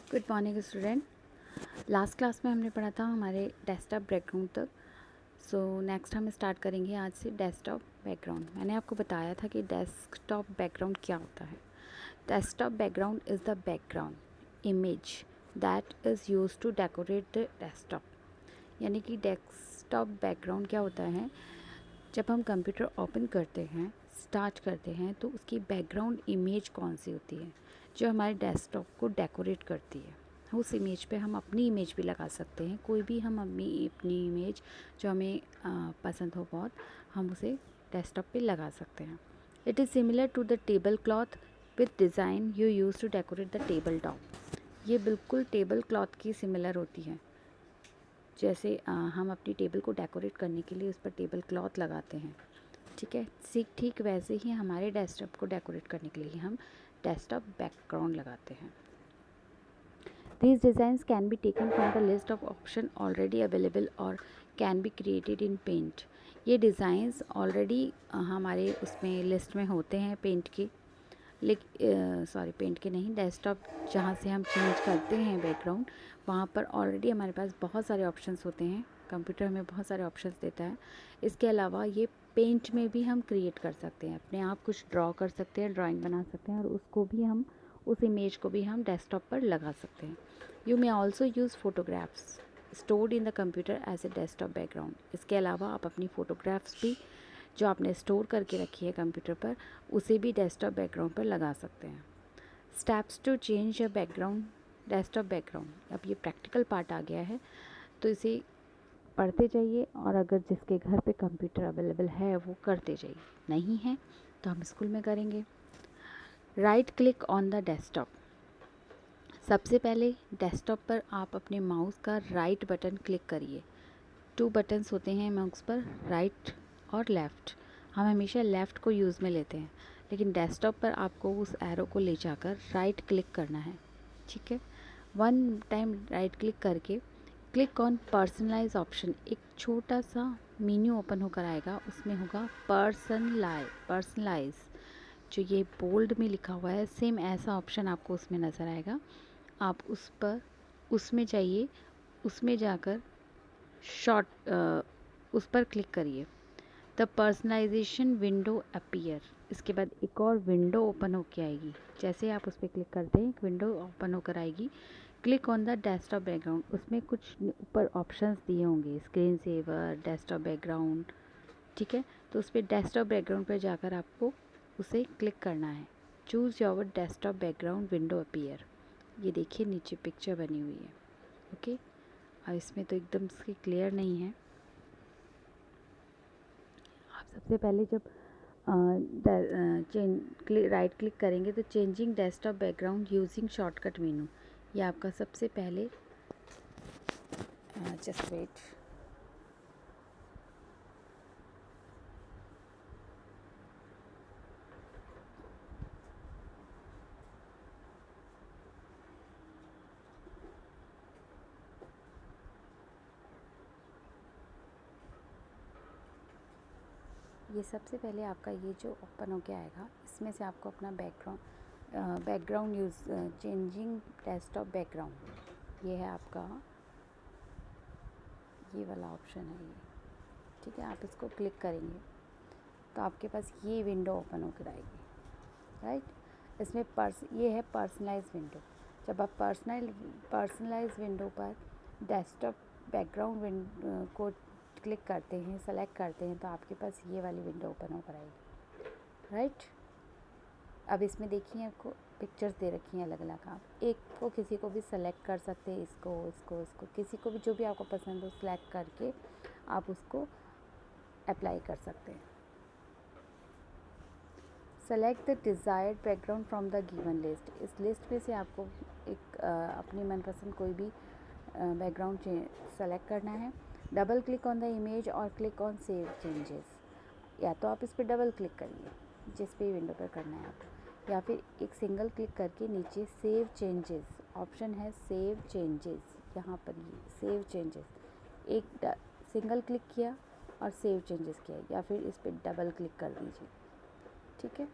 Good morning student. Last class में हमने पढ़ा था हमारे डेस्कटॉप बैकग्राउंड तक। सो नेक्स्ट हम स्टार्ट करेंगे आज से डेस्कटॉप बैकग्राउंड। मैंने आपको बताया था कि डेस्कटॉप बैकग्राउंड क्या होता है। Desktop background is the background image that is use to decorate the desktop. यानी कि डेस्कटॉप बैकग्राउंड क्या होता है, जब हम कंप्यूटर ओपन करते हैं, स्टार्ट करते हैं, तो उसकी बैकग्राउंड इमेज कौन सी होती है जो हमारे डेस्कटॉप को डेकोरेट करती है। उस इमेज पे हम अपनी इमेज भी लगा सकते हैं, कोई भी हम अपनी इमेज जो हमें पसंद हो बहुत, हम उसे डेस्कटॉप पे लगा सकते हैं। It is similar to the table cloth with design you use to decorate the table top. ये बिल्कुल टेबल क्लॉथ की सिमिलर होती है। जैसे हम अपनी टेबल को डेकोरेट करने के लिए उस पर टेबल क्लॉथ लगाते हैं, ठीक है। ठीक वैसे ही हमारे डेस्कटॉप को डेकोरेट करने के लिए हम डेस्कटॉप बैकग्राउंड लगाते हैं। These designs can be taken from the list of option already available or can be created in paint। ये डिज़ाइंस ऑलरेडी हमारे उसमें लिस्ट में होते हैं पेंट के, पेंट के नहीं, डेस्कटॉप जहाँ से हम चेंज करते हैं बैकग्राउंड, वहाँ पर ऑलरेडी हमारे पास बहुत सारे ऑप्शंस होते हैं। कंप्यूटर हमें बहुत सारे ऑप्शंस देता है। इसके अलावा ये पेंट में भी हम क्रिएट कर सकते हैं, अपने आप कुछ ड्रॉ कर सकते हैं, ड्राइंग बना सकते हैं और उसको भी हम, उस इमेज को भी हम डेस्कटॉप पर लगा सकते हैं। You may also use photographs stored in the computer as a desktop background. इसके अलावा आप अपनी फ़ोटोग्राफ्स भी जो आपने स्टोर करके रखी है कंप्यूटर पर, उसे भी डेस्कटॉप बैकग्राउंड पर लगा सकते हैं। Steps to change a background desktop background. अब ये प्रैक्टिकल पार्ट आ गया है, तो इसे पढ़ते जाइए और अगर जिसके घर पे कंप्यूटर अवेलेबल है वो करते जाइए, नहीं है तो हम स्कूल में करेंगे। Right click on the desktop. सबसे पहले डेस्कटॉप पर आप अपने माउस का राइट बटन क्लिक करिए। 2 बटन्स होते हैं माउस पर, राइट और लेफ़्ट। हम हमेशा लेफ़्ट को यूज़ में लेते हैं, लेकिन डेस्कटॉप पर आपको उस एरो को ले जाकर राइट क्लिक करना है, ठीक है। 1 टाइम राइट क्लिक करके क्लिक ऑन पर्सनलाइज ऑप्शन। एक छोटा सा मेन्यू ओपन होकर आएगा, उसमें होगा पर्सनलाइज। जो ये बोल्ड में लिखा हुआ है, सेम ऐसा ऑप्शन आपको उसमें नज़र आएगा। आप उसमें जाइए, उसमें जाकर उस पर क्लिक करिए। The personalisation window appear. इसके बाद एक और विंडो ओपन होकर आएगी। जैसे आप उस पर क्लिक करते हैं, एक विंडो ओपन होकर आएगी। Click on the desktop background. उसमें कुछ ऊपर ऑप्शंस दिए होंगे, स्क्रीन सेवर, डेस्कटॉप बैकग्राउंड, ठीक है। तो उस पर डेस्कटॉप बैकग्राउंड पर जाकर आपको उसे क्लिक करना है। Choose your desktop background window appear. ये देखिए नीचे पिक्चर बनी हुई है, ओके। और इसमें तो एकदम से क्लियर नहीं है। आप सबसे पहले जब राइट क्लिक करेंगे तो changing desktop background using shortcut menu, ये आपका सबसे पहले, जस्ट वेट। ये सबसे पहले आपका ये जो ओपन होके आएगा, इसमें से आपको अपना background use, changing desktop background, ये है आपका, ये वाला ऑप्शन है ये, ठीक है। आप इसको क्लिक करेंगे तो आपके पास ये विंडो ओपन होकर आएगी, राइट। इसमें ये है पर्सनलाइज विंडो। जब आप पर्सनलाइज विंडो पर डेस्कटॉप बैकग्राउंड को क्लिक करते हैं, सेलेक्ट करते हैं, तो आपके पास ये वाली विंडो ओपन होकर आएगी, राइट। अब इसमें देखिए आपको पिक्चर्स दे रखी हैं अलग अलग। आप एक को, किसी को भी सेलेक्ट कर सकते हैं, इसको किसी को भी, जो भी आपको पसंद हो सेलेक्ट करके आप उसको अप्लाई कर सकते हैं। Select the desired background from the given list. इस लिस्ट में से आपको एक अपनी मनपसंद कोई भी बैकग्राउंड सेलेक्ट करना है। Double click on the image और क्लिक ऑन सेव चेंजेस। या तो आप इस पर डबल क्लिक करिए, जिस पे विंडो पर करना है आप, या फिर एक सिंगल क्लिक करके नीचे सेव चेंजेस ऑप्शन है, सेव चेंजेस, यहाँ पर ये सेव चेंजेस, एक सिंगल क्लिक किया और सेव चेंजेस किया, या फिर इस पर डबल क्लिक कर दीजिए, ठीक है।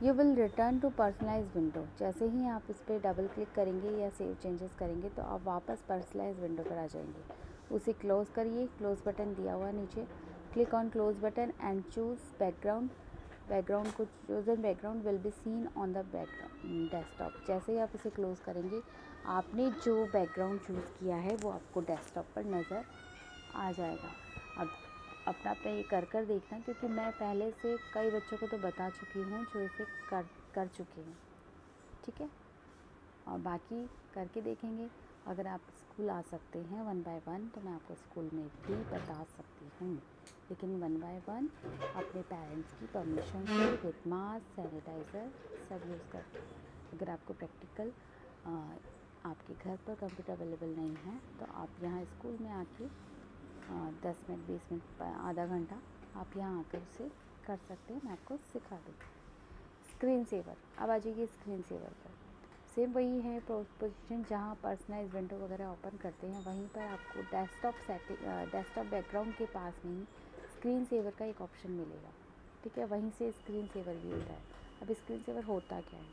You will return to personalise window. जैसे ही आप इस पर डबल क्लिक करेंगे या सेव चेंजेस करेंगे तो आप वापस पर्सनलाइज विंडो पर आ जाएंगे। उसे क्लोज़ करिए, क्लोज़ बटन दिया हुआ नीचे, click on close button and choose background. Background को chosen background will be seen on the background desktop. जैसे ही आप इसे क्लोज़ करेंगे आपने जो बैकग्राउंड चूज़ किया है वो आपको डेस्कटॉप पर नज़र आ जाएगा। अब अपना अपना ये कर देखना, क्योंकि मैं पहले से कई बच्चों को तो बता चुकी हूँ जो इसे कर चुके हैं, ठीक है। और बाकी करके देखेंगे। अगर आप स्कूल आ सकते हैं 1 बाय 1 तो मैं आपको स्कूल में भी बता सकती हूँ, लेकिन 1 बाय 1 अपने पेरेंट्स की परमिशन से विथ मास्क सैनिटाइज़र सब यूज़ करके। अगर आपको प्रैक्टिकल आपके घर पर कंप्यूटर अवेलेबल नहीं है तो आप यहाँ स्कूल में आके 10 मिनट 20 मिनट आधा घंटा आप यहाँ आकर उसे कर सकते हैं, मैं आपको सिखा दूँगी। स्क्रीन सेवर, अब आ जाइए स्क्रीन सेवर पर। सेम वही है पोजीशन जहाँ पर्सनलाइज विंडो वगैरह ओपन करते हैं, वहीं पर आपको डेस्कटॉप बैकग्राउंड के पास में ही स्क्रीन सेवर का एक ऑप्शन मिलेगा, ठीक है। वहीं से स्क्रीन सेवर भी होता है। अब स्क्रीन सेवर होता क्या है?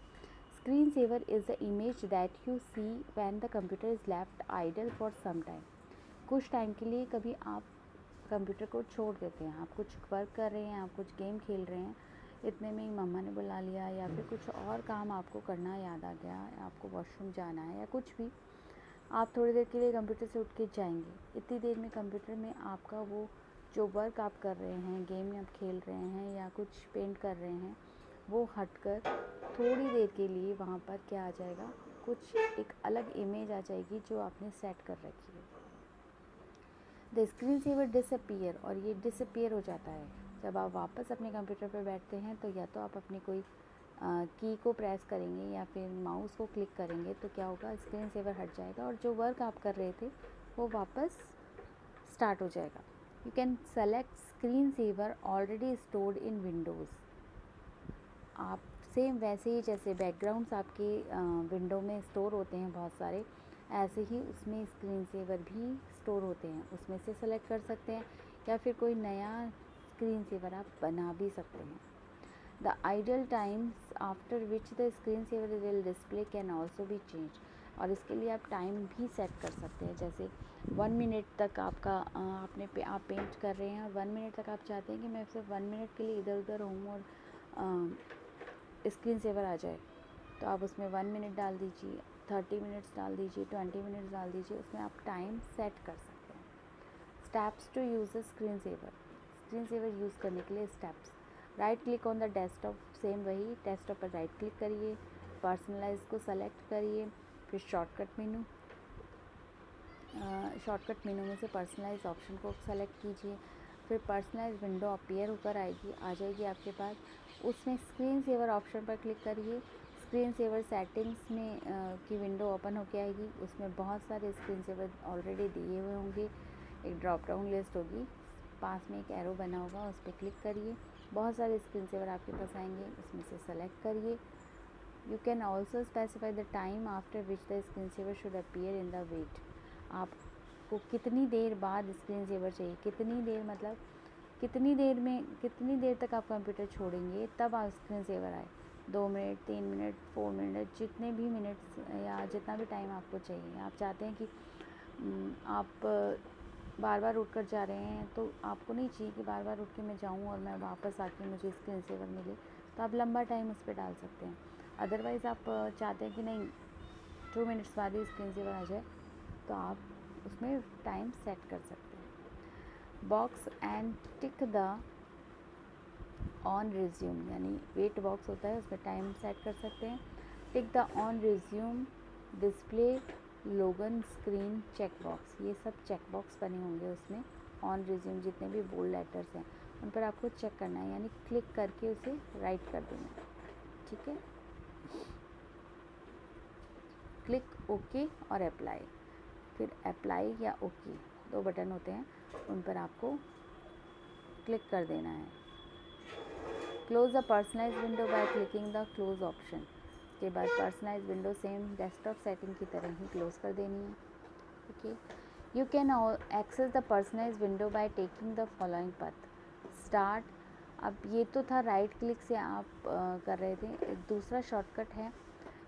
Screen saver is the image that you see when the computer is left idle for some time. कुछ टाइम के लिए कभी आप कंप्यूटर को छोड़ देते हैं, आप कुछ वर्क कर रहे हैं, आप कुछ गेम खेल रहे हैं, इतने में ही मम्मा ने बुला लिया या फिर कुछ और काम आपको करना याद आ गया, आपको वॉशरूम जाना है या कुछ भी, आप थोड़ी देर के लिए कंप्यूटर से उठ के जाएंगे। इतनी देर में कंप्यूटर में आपका वो जो वर्क आप कर रहे हैं, गेम में आप खेल रहे हैं या कुछ पेंट कर रहे हैं, वो हटकर थोड़ी देर के लिए वहाँ पर क्या आ जाएगा, कुछ एक अलग इमेज आ जाएगी जो आपने सेट कर रखी है। द स्क्रीन सेवर डिसअपीयर, और ये डिसअपीयर हो जाता है जब आप वापस अपने कंप्यूटर पर बैठते हैं। तो या तो आप अपनी कोई की को प्रेस करेंगे या फिर माउस को क्लिक करेंगे तो क्या होगा, स्क्रीन सेवर हट जाएगा और जो वर्क आप कर रहे थे वो वापस स्टार्ट हो जाएगा। You can select screen saver already stored in Windows. आप सेम वैसे ही जैसे बैकग्राउंड्स आपके विंडो में स्टोर होते हैं बहुत सारे, ऐसे ही उसमें स्क्रीन सेवर भी स्टोर होते हैं, उसमें से सेलेक्ट कर सकते हैं या फिर कोई नया स्क्रीन सेवर आप बना भी सकते हैं। The idle times after which the screen saver will display can also be change, और इसके लिए आप टाइम भी सेट कर सकते हैं। जैसे 1 मिनट तक आपका आप पेंट कर रहे हैं और 1 मिनट तक आप चाहते हैं कि मैं सिर्फ 1 मिनट के लिए इधर उधर हूँ और स्क्रीन सेवर आ जाए, तो आप उसमें 1 मिनट डाल दीजिए, 30 मिनट्स डाल दीजिए, 20 मिनट्स डाल दीजिए, उसमें आप टाइम सेट कर सकते हैं। Steps to use screen saver use करने के लिए steps, right click on the desktop, same वही डेस्कटॉप पर राइट क्लिक करिए, पर्सनलाइज को सेलेक्ट करिए, फिर शॉर्टकट मेनू में से पर्सनलाइज ऑप्शन को सेलेक्ट कीजिए, फिर पर्सनलाइज विंडो अपीयर होकर आ जाएगी आपके पास, उसमें स्क्रीन सेवर ऑप्शन पर क्लिक करिए। स्क्रीन सेवर सेटिंग्स में की विंडो ओपन होकर आएगी, उसमें बहुत सारे स्क्रीन सेवर ऑलरेडी दिए हुए होंगे, एक ड्रॉप डाउन लिस्ट होगी, पास में एक एरो बना होगा, उस पर क्लिक करिए, बहुत सारे स्क्रीन सेवर आपके पास आएंगे, उसमें से सेलेक्ट करिए। You can also specify the time after which the screen saver should appear in the wait. आपको कितनी देर बाद स्क्रीन सेवर चाहिए, कितनी देर मतलब कितनी देर तक आप कंप्यूटर छोड़ेंगे तब आप स्क्रीन सेवर आए, 2 मिनट 3 मिनट 4 मिनट, जितने भी मिनट्स या जितना भी टाइम आपको चाहिए। आप चाहते हैं कि आप बार बार उठ कर जा रहे हैं तो आपको नहीं चाहिए कि बार बार उठ के मैं जाऊँ और मैं वापस आके मुझे स्क्रीन सेवर मिले, तो आप लंबा टाइम उस पर डाल सकते हैं। अदरवाइज़ आप चाहते हैं कि नहीं 2 मिनट्स बाद ही स्क्रीन सेवर आ जाए, तो आप उसमें टाइम सेट कर सकते हैं। Box and tick the on resume, यानी वेट बॉक्स होता है, उसमें टाइम सेट कर सकते हैं। Tick the on resume display लोगन स्क्रीन चेक बॉक्स, ये सब चेक बॉक्स बने होंगे उसमें। ऑन रिज्यूम जितने भी बोल्ड लेटर्स हैं उन पर आपको चेक करना है, यानी क्लिक करके उसे राइट कर देना है, ठीक है। क्लिक ओके और अप्लाई, फिर अप्लाई या ओके 2 बटन होते हैं, उन पर आपको क्लिक कर देना है। Close the personalise window by clicking the close option, के बाद personalise window same desktop setting की तरह ही क्लोज कर देनी है, okay. You can access the personalise window by taking the following path. Start, अब ये तो था राइट क्लिक से आप कर रहे थे। एक दूसरा शॉर्टकट है,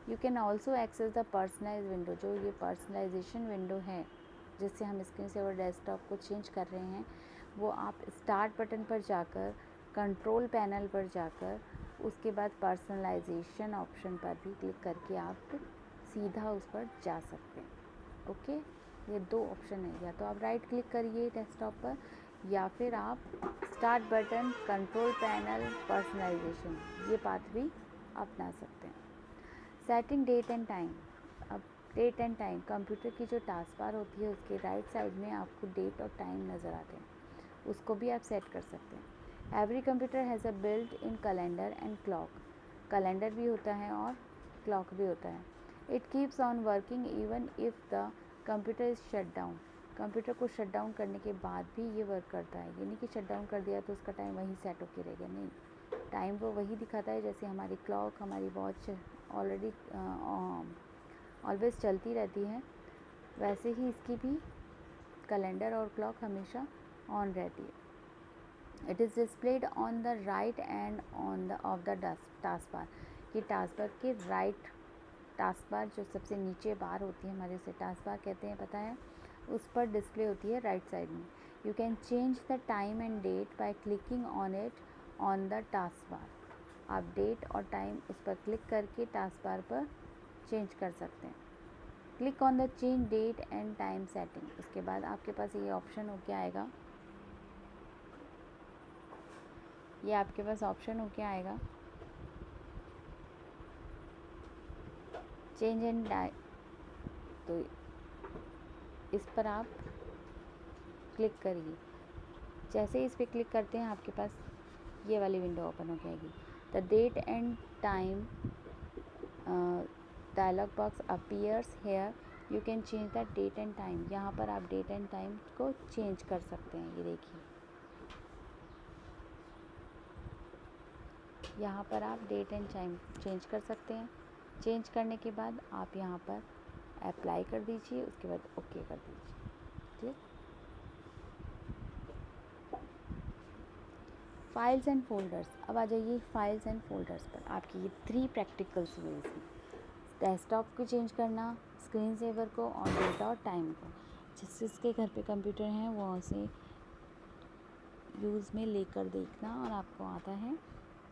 you can also access the personalise window. जो ये पर्सनलाइजेशन विंडो है जिससे हम स्क्रीन सेवर डेस्कटॉप को चेंज कर रहे हैं, वो आप स्टार्ट बटन पर जाकर, कंट्रोल पैनल पर जाकर, उसके बाद पर्सनलाइजेशन ऑप्शन पर भी क्लिक करके आप सीधा उस पर जा सकते हैं। ओके, ये दो ऑप्शन है, या तो आप राइट क्लिक करिए डेस्कटॉप पर, या फिर आप start button, control panel, personalisation, ये पाथ भी अपना सकते हैं। Setting date and time. अब डेट एंड टाइम, कंप्यूटर की जो टास्क बार होती है उसके राइट साइड में आपको डेट और टाइम नज़र आते हैं, उसको भी आप सेट कर सकते हैं। Every computer has a built in calendar and clock. Calendar भी होता है और क्लॉक भी होता है। It keeps on working even if the computer is shut down. Computer को शट डाउन करने के बाद भी ये वर्क करता है। ये नहीं कि शट डाउन कर दिया तो उसका टाइम वहीं सेट होके रह गया, नहीं, टाइम वो वही दिखाता है जैसे हमारी क्लॉक, हमारी वॉच ऑलरेडी ऑलवेज चलती रहती है, वैसे ही इसकी भी कैलेंडर और क्लॉक हमेशा ऑन रहती है। It is displayed on the right and on the of the task बार। ये टास्क बार के राइट, टास्क बार जो सबसे नीचे बार होती है हमारे, से टास्क बार कहते हैं, पता है, उस पर डिस्प्ले होती है राइट साइड में। You can change the time and date by clicking on it on the task bar. आप डेट और टाइम उस पर क्लिक करके टास्क बार पर चेंज कर सकते हैं। Click on the change date and time setting. उसके बाद आपके पास ये ऑप्शन हो के आएगा, ये आपके पास ऑप्शन हो के आएगा चेंज एंड टाइम। तो इस पर आप क्लिक करिए। जैसे ही इस पर क्लिक करते हैं आपके पास ये वाली विंडो ओपन हो जाएगी। The date and time dialog box appears here. You can change the date and time. यहाँ पर आप डेट एंड टाइम को चेंज कर सकते हैं। ये देखिए, यहाँ पर आप डेट एंड टाइम चेंज कर सकते हैं। चेंज करने के बाद आप यहाँ पर अप्लाई कर दीजिए, उसके बाद ओके कर दीजिए। ठीक, फाइल्स एंड फोल्डर्स। अब आ जाइए फाइल्स एंड फोल्डर्स पर। आपकी ये 3 प्रैक्टिकल्स हुए इसमें, डेस्कटॉप को चेंज करना, स्क्रीन सेवर को, और डेटा और टाइम को। जिस जिसके घर पे कंप्यूटर हैं वो उसे यूज़ में लेकर देखना, और आपको आता है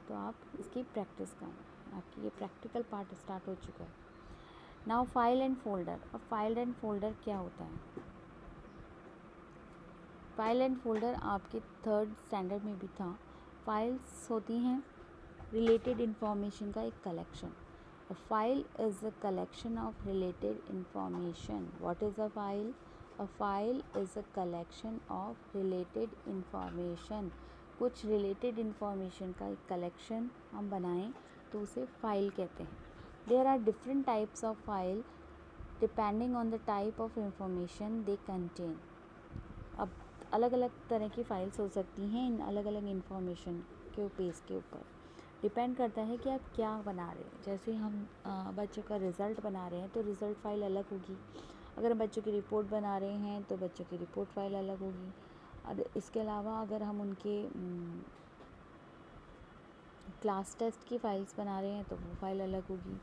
तो आप इसकी प्रैक्टिस करना। आपकी ये प्रैक्टिकल पार्ट स्टार्ट हो चुका है। Now file and folder. अब फाइल एंड फोल्डर क्या होता है? फाइल एंड फोल्डर आपके 3rd स्टैंडर्ड में भी था। फाइल्स होती हैं रिलेटेड इन्फॉर्मेशन का एक collection. A file is a collection of related information. What is a file? A file is a collection of related information. कुछ related information का एक collection हम बनाएं तो उसे file कहते हैं। There are different types of file depending on the type of information they contain. अब अलग अलग तरह की फाइल्स हो सकती हैं इन अलग अलग इंफॉर्मेशन के बेस के ऊपर। डिपेंड करता है कि आप क्या बना रहे हैं। जैसे हम बच्चों का रिज़ल्ट बना रहे हैं तो रिज़ल्ट फ़ाइल अलग होगी। अगर हम बच्चों की रिपोर्ट बना रहे हैं तो बच्चों की रिपोर्ट फ़ाइल अलग होगी। और इसके अलावा अगर हम उनके क्लास टेस्ट की फ़ाइल्स बना रहे हैं तो वो फ़ाइल अलग होगी,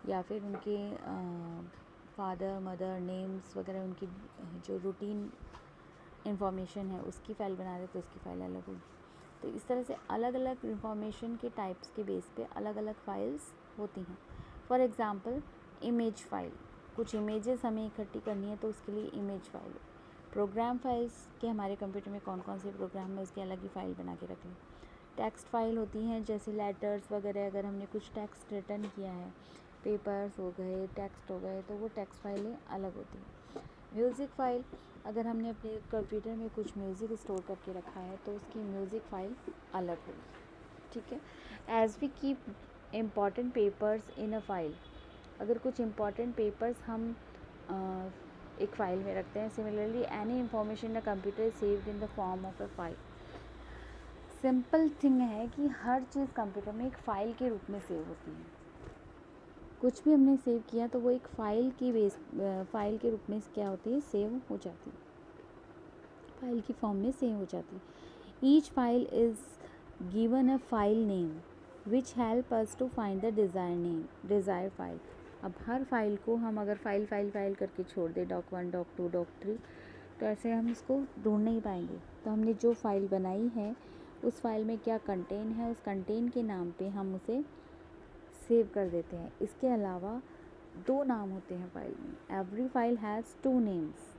या फिर उनके फादर मदर नेम्स वगैरह, उनकी जो रूटीन इंफॉर्मेशन है उसकी फ़ाइल बना रहे हैं तो उसकी फ़ाइल अलग होगी। तो इस तरह से अलग अलग इंफॉर्मेशन के टाइप्स के बेस पे अलग अलग फाइल्स होती हैं। फॉर एग्ज़ाम्पल इमेज फ़ाइल, कुछ इमेजेस हमें इकट्ठी करनी है तो उसके लिए इमेज फ़ाइल। प्रोग्राम फाइल्स के हमारे कंप्यूटर में कौन कौन से प्रोग्राम है उसकी अलग ही फ़ाइल बना के रख लें। टेक्स्ट फ़ाइल होती हैं, जैसे लेटर्स वगैरह, अगर हमने कुछ टेक्स्ट रिटर्न किया है, पेपर्स हो गए, टेक्स्ट हो गए, तो वो टेक्स्ट फाइलें अलग होती हैं। म्यूज़िक फ़ाइल, अगर हमने अपने कंप्यूटर में कुछ म्यूज़िक स्टोर करके रखा है तो उसकी म्यूज़िक फ़ाइल अलग होगी। ठीक है। As we keep important papers in a file, अगर कुछ इम्पॉर्टेंट पेपर्स हम एक फ़ाइल में रखते हैं, similarly any information in a computer is saved in the form of a file. Simple thing है कि हर चीज़ कंप्यूटर में एक फ़ाइल के रूप में सेव होती है। कुछ भी हमने सेव किया तो वो एक फ़ाइल के रूप में क्या होती है, सेव हो जाती है, फाइल की फॉर्म में सेव हो जाती है। Each file is given a file name which help us to find the desired file। अब हर फाइल को हम अगर फाइल करके छोड़ दें, doc 1 doc 2 doc 3, तो ऐसे हम इसको ढूंढ नहीं पाएंगे। तो हमने जो फाइल बनाई है उस फाइल में क्या कंटेन है, उस कंटेन के नाम पे हम उसे सेव कर देते हैं। इसके अलावा 2 नाम होते हैं फाइल में। Every file has 2 names.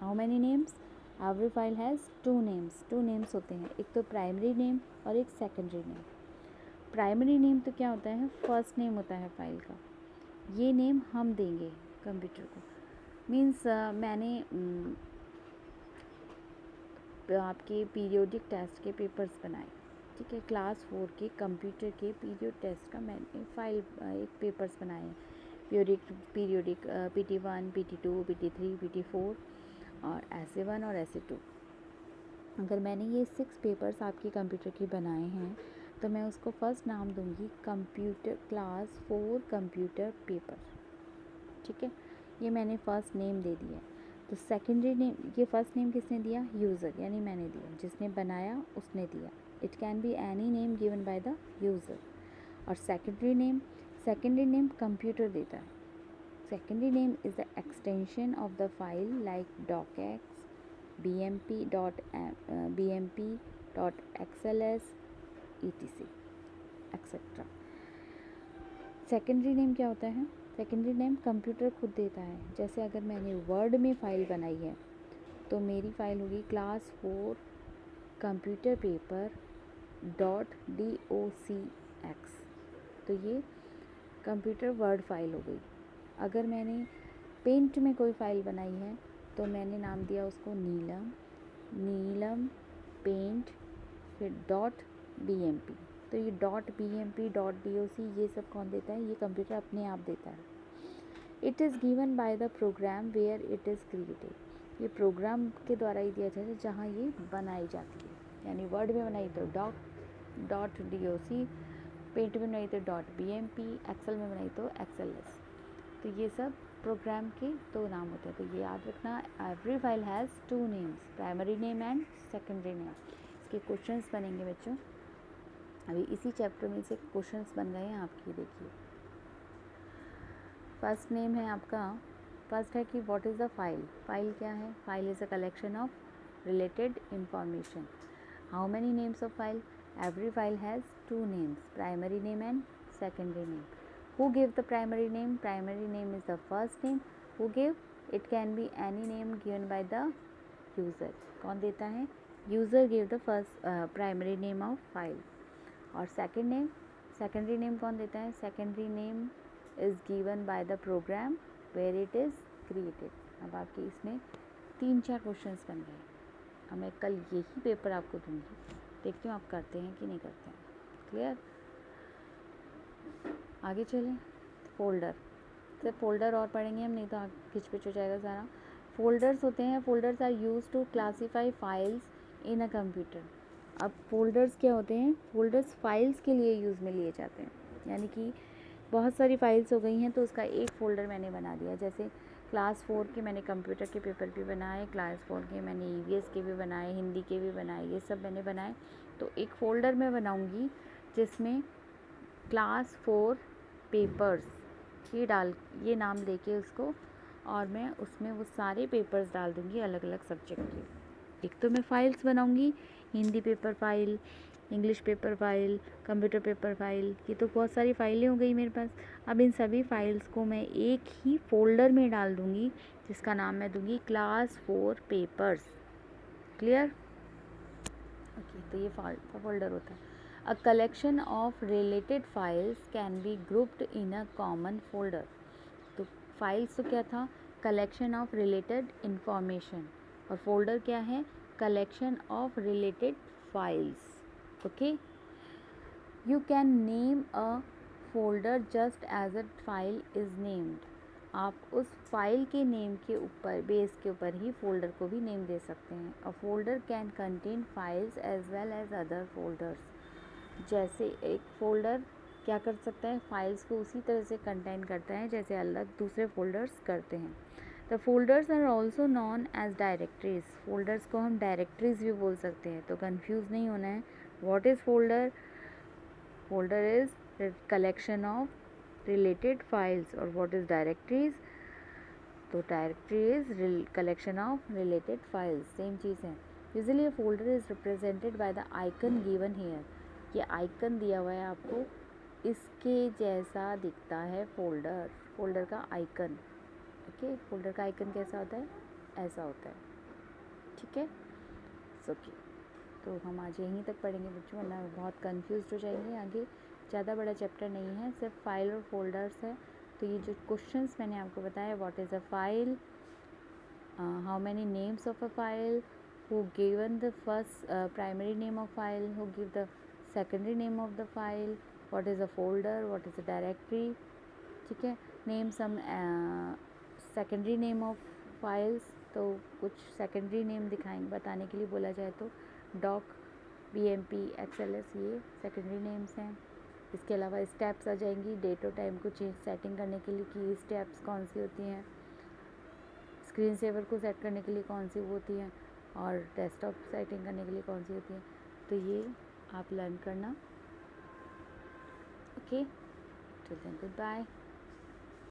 How many names? Every file has 2 names. 2 names होते हैं, एक तो प्राइमरी नेम और एक सेकेंडरी नेम। प्राइमरी नेम तो क्या होता है, फर्स्ट नेम होता है फाइल का। ये नेम हम देंगे कंप्यूटर को। मीन्स मैंने आपके पीरियोडिक टेस्ट के पेपर्स बनाए, ठीक है, क्लास 4 के कंप्यूटर के पीरियड टेस्ट का मैंने एक पेपर्स बनाए हैं। Periodic PT1 PT2 PT3 PT4 और SA1 और SA2। अगर मैंने ये 6 पेपर्स आपके कंप्यूटर के बनाए हैं तो मैं उसको फर्स्ट नाम दूंगी कंप्यूटर क्लास 4 कंप्यूटर पेपर, ठीक है। ये मैंने फर्स्ट नेम दे दिया। तो सेकेंडरी नेम, ये फर्स्ट नेम किसने दिया? यूज़र, यानी मैंने दिया, जिसने बनाया उसने दिया। It can be any name given by the user. और सेकेंडरी नेम कंप्यूटर देता है। Secondary name is the extension of the file like docx, bmp.xls etc etcetera. Secondary name क्या होता है? सेकेंडरी नेम कंप्यूटर खुद देता है। जैसे अगर मैंने वर्ड में फ़ाइल बनाई है तो मेरी फ़ाइल होगी क्लास 4 कंप्यूटर पेपर .docx। तो ये कंप्यूटर वर्ड फाइल हो गई। अगर मैंने पेंट में कोई फ़ाइल बनाई है तो मैंने नाम दिया उसको नीलम पेंट, फिर .bmp। तो ये .bmp .doc ये सब कौन देता है? ये कंप्यूटर अपने आप देता है। It is given by the program where it is created. ये प्रोग्राम के द्वारा ही दिया जाता है जहाँ ये बनाई जाती है। यानी वर्ड में बनाई तो .doc, पेंट में बनाई तो .bmp, एक्सेल में बनाई तो XLS। तो ये सब प्रोग्राम के 2 नाम होते हैं। तो ये याद रखना, every file has 2 names, primary name and secondary name. इसके क्वेश्चंस बनेंगे बच्चों। अभी इसी चैप्टर में से क्वेश्चंस बन गए हैं आपकी, देखिए। फर्स्ट नेम है आपका, फर्स्ट है कि what is the file. File क्या है? File is a collection of related information. How many names of file? Every file has 2 names, primary name and secondary name. Who gave the primary name? Primary name is the first name. Who gave? It can be any name given by the user. कौन देता है? User gave the first primary name of file. और second name, secondary name कौन देता है? Secondary name is given by the program where it is created. अब आपके इसमें 3-4 क्वेश्चंस बन गए। अब मैं कल यही पेपर आपको दूंगी, देखती हूँ आप करते हैं कि नहीं करते हैं। क्लियर? आगे चलें। फोल्डर, सिर्फ फोल्डर और पढ़ेंगे हम, नहीं तो खिचपिच हो जाएगा सारा। फोल्डर्स होते हैं, folders are use to classify files in a computer. अब फोल्डर्स क्या होते हैं? फोल्डर्स फाइल्स के लिए यूज़ में लिए जाते हैं। यानी कि बहुत सारी फाइल्स हो गई हैं तो उसका एक फ़ोल्डर मैंने बना दिया। जैसे क्लास 4 के मैंने कंप्यूटर के पेपर भी बनाए, क्लास 4 के मैंने EVS के भी बनाए, हिंदी के भी बनाए, ये सब मैंने बनाए। तो एक फ़ोल्डर मैं बनाऊँगी जिसमें क्लास 4 पेपर्स ये नाम देके उसको, और मैं उसमें वो सारे पेपर्स डाल दूँगी अलग अलग सब्जेक्ट के। एक तो मैं फ़ाइल्स बनाऊँगी, Hindi paper file, English paper file, computer paper file, ये तो बहुत सारी फ़ाइलें हो गई मेरे पास। अब इन सभी फ़ाइल्स को मैं एक ही फ़ोल्डर में डाल दूँगी जिसका नाम मैं दूँगी क्लास 4 पेपर्स। क्लियर? ओके, तो ये फ़ोल्डर होता है। A collection of related files can be grouped in a common folder. तो फाइल्स तो क्या था? Collection of related information. और फोल्डर क्या है? Collection of related files. Okay, you can name a folder just as a file is named. आप उस file के नेम के ऊपर, बेस के ऊपर ही फोल्डर को भी नेम दे सकते हैं। A folder can contain files as well as other folders. जैसे एक फ़ोल्डर क्या कर सकता है? फाइल्स को उसी तरह से कंटेन करता है जैसे अलग दूसरे फ़ोल्डर्स करते हैं। The folders are also known as directories. Folders को हम डायरेक्टरीज भी बोल सकते हैं, तो कंफ्यूज नहीं होना है। What is folder? Folder is a collection of related files. और what is directories? तो directory is collection of related files. Same चीज़ है. Usually a folder is represented by the icon given here. ये icon दिया हुआ है आपको, इसके जैसा दिखता है फोल्डर. फोल्डर का आइकन. ओके, फोल्डर का आइकन कैसा होता है? ऐसा होता है. ठीक है, ओके. तो हम आज यहीं तक पढ़ेंगे बच्चों, वरना बहुत कंफ्यूज हो जाएंगे. आगे ज़्यादा बड़ा चैप्टर नहीं है, सिर्फ फाइल और फोल्डर्स है. तो ये जो क्वेश्चंस मैंने आपको बताया, what is a file, how many names of a file, who given the first primary name of file, who give the secondary name of the file, what is a folder, what is a directory. ठीक है, name some secondary name of files. तो कुछ secondary name दिखाएंगे, बताने के लिए बोला जाए तो doc, bmp, xls, ये secondary names हैं. इसके अलावा स्टेप्स आ जाएंगी, डेट और टाइम को चेंज सेटिंग करने के लिए की स्टेप्स कौन सी होती हैं, स्क्रीन सेवर को सेट करने के लिए कौन सी होती हैं, और डेस्कटॉप सेटिंग करने के लिए कौन सी होती है. तो ये आप लर्न करना. Okay, till then good bye.